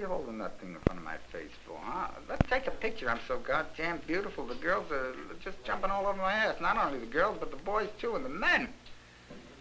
you holding that thing in front of my face for, huh? Let's take a picture. I'm so goddamn beautiful. The girls are just jumping all over my ass. Not only the girls, but the boys, too, and the men.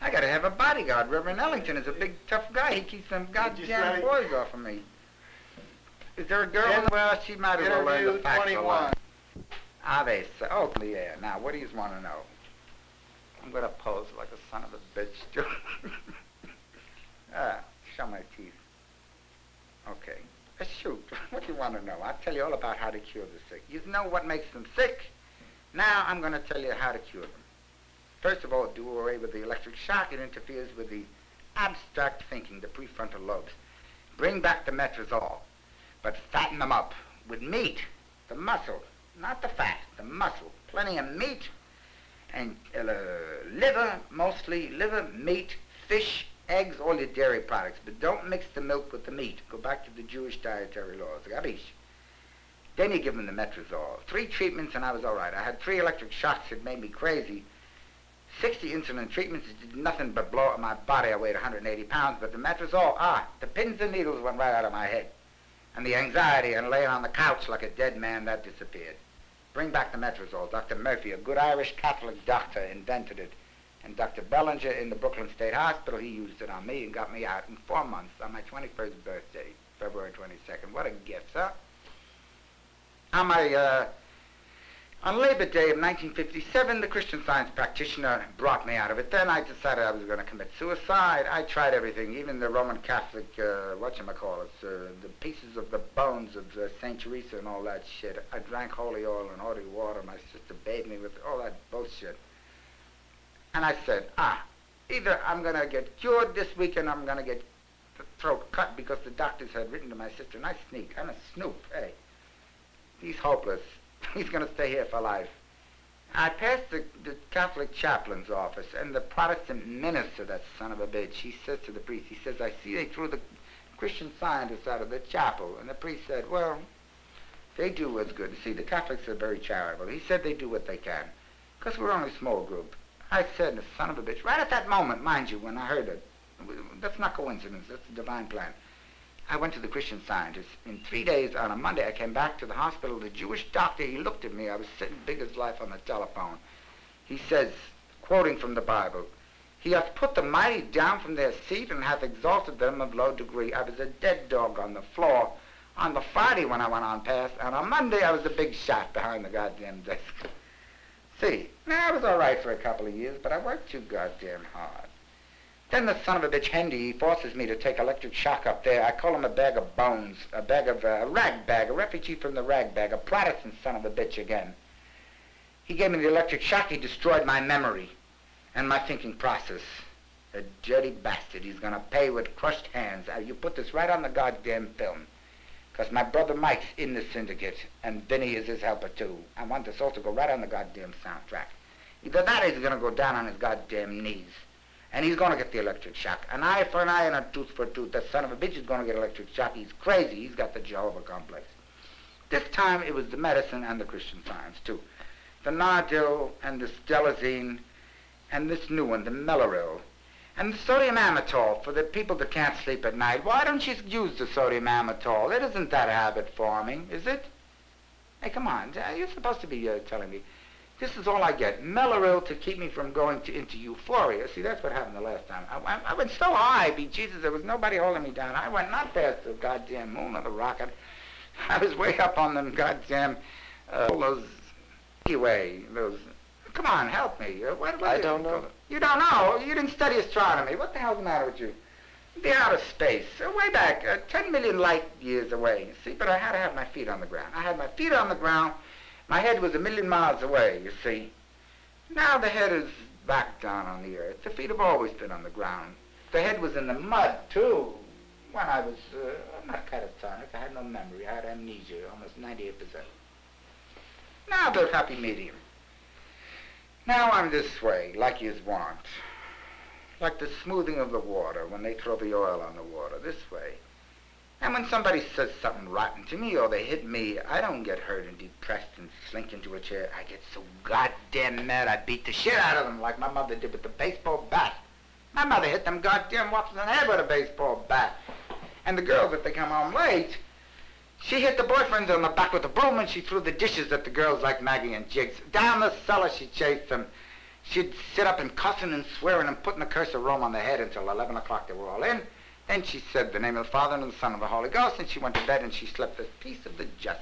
I gotta have a bodyguard. Reverend Ellington is a big, tough guy. He keeps them goddamn boys off of me. Is there a girl in the... Well, she might as well learn the facts a lot. Ah, they say... Oh, yeah. Now, what do you want to know? I'm gonna pose like a son of a bitch, too. Show my teeth. Okay. Shoot. What do you want to know? I'll tell you all about how to cure the sick. You know what makes them sick. Now, I'm gonna tell you how to cure them. First of all, do away with the electric shock. It interferes with the abstract thinking, the prefrontal lobes. Bring back the metrazole, but fatten them up with meat, the muscle, not the fat, the muscle. Plenty of meat and liver, mostly liver, meat, fish, eggs, all your dairy products. But don't mix the milk with the meat. Go back to the Jewish dietary laws. Gabish. Then you give them the metrazole. 3 treatments and I was all right. I had 3 electric shocks that made me crazy. 60 insulin treatments did nothing but blow up my body. I weighed 180 pounds, but the metrazole, the pins and needles went right out of my head. And the anxiety and laying on the couch like a dead man, that disappeared. Bring back the metrazole. Dr. Murphy, a good Irish Catholic doctor, invented it. And Dr. Bellinger in the Brooklyn State Hospital, he used it on me and got me out in 4 months on my 21st birthday, February 22nd. What a gift, huh? On Labor Day of 1957, the Christian Science practitioner brought me out of it. Then I decided I was going to commit suicide. I tried everything, even the Roman Catholic, the pieces of the bones of St. Teresa and all that shit. I drank holy oil and holy water. My sister bathed me with all that bullshit. And I said, either I'm going to get cured this weekend or I'm going to get the throat cut, because the doctors had written to my sister, and I sneak. I'm a snoop. Hey, he's hopeless. He's going to stay here for life. I passed the Catholic chaplain's office, and the Protestant minister, that son of a bitch, he says to the priest, he says, I see they threw the Christian Scientists out of the chapel. And the priest said, well, they do what's good. See, the Catholics are very charitable. He said they do what they can, because we're only a small group. I said, the son of a bitch, right at that moment, mind you, when I heard it, that's not coincidence, that's a divine plan. I went to the Christian Scientists. In 3 days, on a Monday, I came back to the hospital. The Jewish doctor, he looked at me. I was sitting big as life on the telephone. He says, quoting from the Bible, he hath put the mighty down from their seat and hath exalted them of low degree. I was a dead dog on the floor on the Friday when I went on past, and on Monday I was a big shot behind the goddamn desk. See, now I was all right for a couple of years, but I worked too goddamn hard. Then the son of a bitch, Hendy, he forces me to take electric shock up there. I call him a bag of bones, a rag bag, a refugee from the rag bag, a Protestant son of a bitch again. He gave me the electric shock. He destroyed my memory and my thinking process. A dirty bastard. He's going to pay with crushed hands. You put this right on the goddamn film, because my brother Mike's in the syndicate, and Vinny is his helper too. I want this all to go right on the goddamn soundtrack. Either that or he's going to go down on his goddamn knees. And he's going to get the electric shock. An eye for an eye and a tooth for a tooth. That son of a bitch is going to get electric shock. He's crazy. He's got the Jehovah complex. This time it was the medicine and the Christian Science, too. The Nardil and the Stelazine and this new one, the Meloril. And the sodium amytal for the people that can't sleep at night. Why don't you use the sodium amytal? It isn't that habit-forming, is it? Hey, come on. You're supposed to be telling me. This is all I get. Meloril to keep me from going into euphoria. See, that's what happened the last time. I went so high, Jesus, there was nobody holding me down. I went not past the goddamn moon or the rocket. I was way up on them goddamn, those, anyway, those, come on, help me. What I don't know. You don't know? You didn't study astronomy. What the hell's the matter with you? The outer space, way back, 10 million light years away. See, but I had to have my feet on the ground. I had my feet on the ground. My head was 1,000,000 miles away, you see. Now the head is back down on the earth. The feet have always been on the ground. The head was in the mud, too, when I was not catatonic. I had no memory. I had amnesia, almost 98%. Now the happy medium. Now I'm this way, like you want. Like the smoothing of the water when they throw the oil on the water, this way. And when somebody says something rotten to me or they hit me, I don't get hurt and depressed and slink into a chair. I get so goddamn mad I beat the shit out of them like my mother did with the baseball bat. My mother hit them goddamn waffles in the head with a baseball bat. And the girls, if they come home late, She hit the boyfriends on the back with a broom, and she threw the dishes at the girls like Maggie and Jiggs. Down the cellar she chased them. She'd sit up and cussing and swearing and putting the curse of Rome on their head until 11 o'clock they were all in. Then she said the name of the Father and of the Son and of the Holy Ghost, and she went to bed and she slept the peace of the just.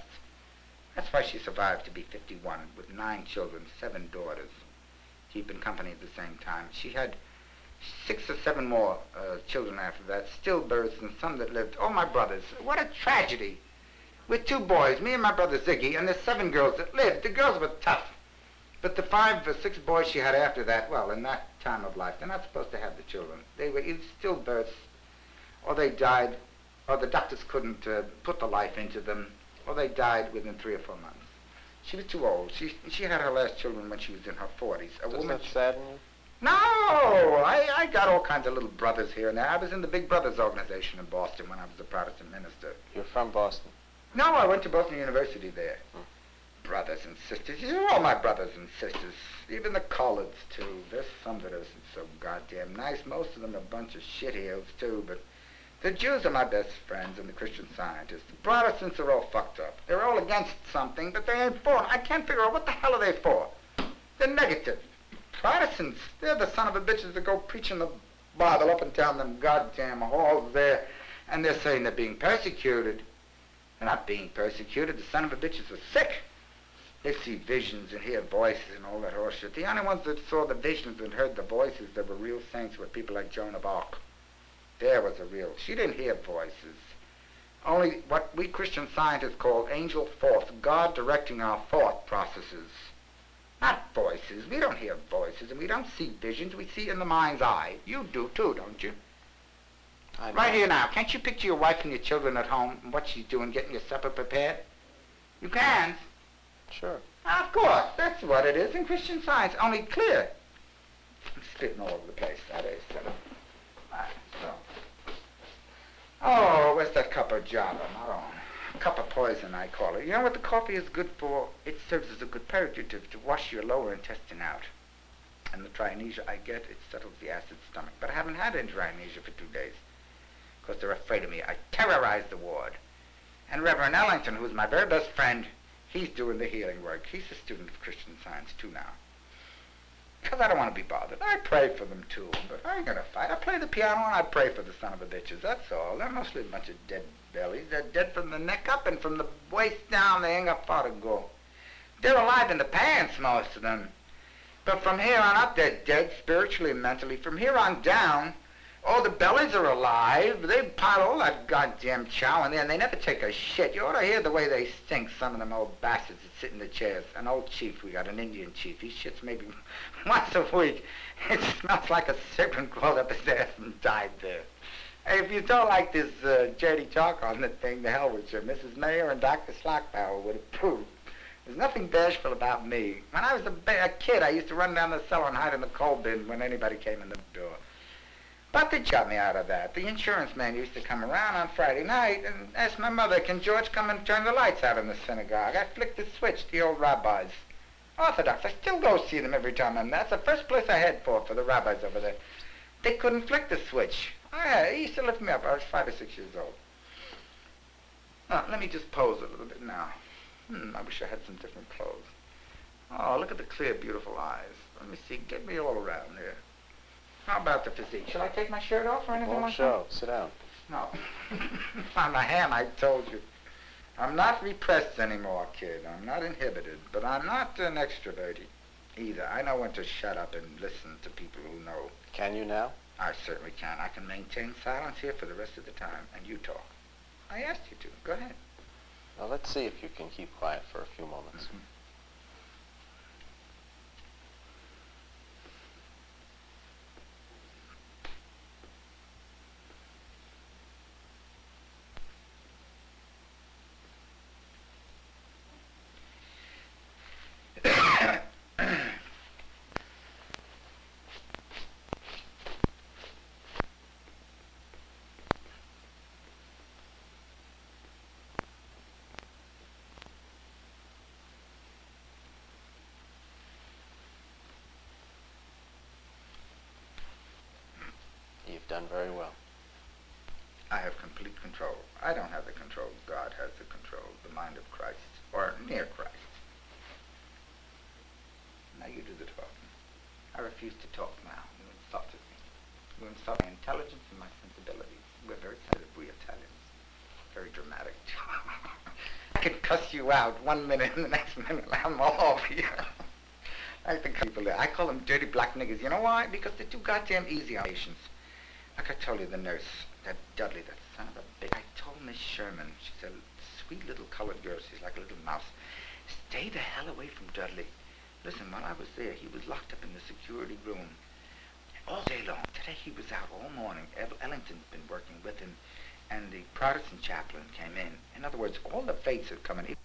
That's why she survived to be 51 with 9 children, 7 daughters, keeping company at the same time. She had 6 or 7 more children after that, stillbirths and some that lived. Oh, my brothers, what a tragedy. With 2 boys, me and my brother Ziggy, and the 7 girls that lived. The girls were tough. But the 5 or 6 boys she had after that, well, in that time of life, they're not supposed to have the children. They were either stillbirths, or they died, or the doctors couldn't put the life into them, or they died within 3 or 4 months. She was too old. She had her last children when she was in her 40s. Does that sadden you? No! I got all kinds of little brothers here and there. I was in the Big Brothers organization in Boston when I was a Protestant minister. You're from Boston? No, I went to Boston University there. Brothers and sisters. You're all my brothers and sisters. Even the Collards, too. There's some that isn't so goddamn nice. Most of them are a bunch of shitheels, too, but the Jews are my best friends and the Christian Scientists. The Protestants are all fucked up. They're all against something, but they ain't for it. I can't figure out what the hell are they for. They're negative. Protestants, they're the son of a bitches that go preaching the Bible up and down them goddamn halls there, and they're saying they're being persecuted. They're not being persecuted. The son of a bitches are sick. They see visions and hear voices and all that horse shit. The only ones that saw the visions and heard the voices that were real saints were people like Joan of Arc. There was a real. She didn't hear voices. Only what we Christian Scientists call angel thoughts, God directing our thought processes. Not voices. We don't hear voices and we don't see visions. We see in the mind's eye. You do too, don't you? I know. Right here now. Can't you picture your wife and your children at home and what she's doing, getting your supper prepared? You can. Sure. Of course. That's what it is in Christian Science. Only clear. I'm spitting all over the place. That is. Right, so. Oh, where's that cup of Java? Not on. Cup of poison, I call it. You know what the coffee is good for? It serves as a good purgative to wash your lower intestine out. And the trianesia I get, it settles the acid stomach. But I haven't had any trianesia for 2 days. Because they're afraid of me. I terrorize the ward. And Reverend Ellington, who's my very best friend, he's doing the healing work. He's a student of Christian Science, too, now. Because I don't want to be bothered. I pray for them, too, but I ain't going to fight. I play the piano and I pray for the son of a bitches, that's all. They're mostly a bunch of dead bellies. They're dead from the neck up, and from the waist down, they ain't got far to go. They're alive in the pants, most of them. But from here on up, they're dead spiritually and mentally. From here on down, oh, the bellies are alive. They pile all that goddamn chow in there, and they never take a shit. You ought to hear the way they stink, some of them old bastards that sit in the chairs. An old chief, we got an Indian chief. He shits maybe once a week. It smells like a serpent crawled up his ass and died there. Hey, if you don't like this dirty talk on the thing, the hell with you. Mrs. Mayer and Dr. Slockbauer would approve. There's nothing bashful about me. When I was a kid, I used to run down the cellar and hide in the coal bin when anybody came in the door. But they shut me out of that. The insurance man used to come around on Friday night and ask my mother, can George come and turn the lights out in the synagogue? I flicked the switch, the old rabbis. Orthodox, I still go see them every time I'm there. That's the first place I head for the rabbis over there. They couldn't flick the switch. He used to lift me up. I was 5 or 6 years old. Oh, let me just pose a little bit now. I wish I had some different clothes. Oh, look at the clear, beautiful eyes. Let me see. Get me all around here. How about the physique? Shall I take my shirt off or anything Won't like show. Sit down. that? No. On the hand, I told you. I'm not repressed anymore, kid. I'm not inhibited. But I'm not an extrovert either. I know when to shut up and listen to people who know. Can you now? I certainly can. I can maintain silence here for the rest of the time, and you talk. I asked you to. Go ahead. Well, let's see if you can keep quiet for a few moments. Mm-hmm. You've done very well. I have complete control. I don't have the control. God has the control. kind of Christ, or near Christ. Now you do the talking. I refuse to talk now. You insulted me. You insult my intelligence and my sensibilities. We're very sensitive, we Italians. Very dramatic. I can cuss you out 1 minute and the next minute I'm all over you. I think people, I call them dirty black niggas. You know why? Because they're too goddamn easy on patients. Like I told you, the nurse, that Dudley, that son of a bitch. I told Miss Sherman, she's a sweet little colored girl. She's like a little mouse. Stay the hell away from Dudley. Listen, while I was there, he was locked up in the security room all day long. Today he was out all morning. Ellington's been working with him, and the Protestant chaplain came in. In other words, all the faiths had come in.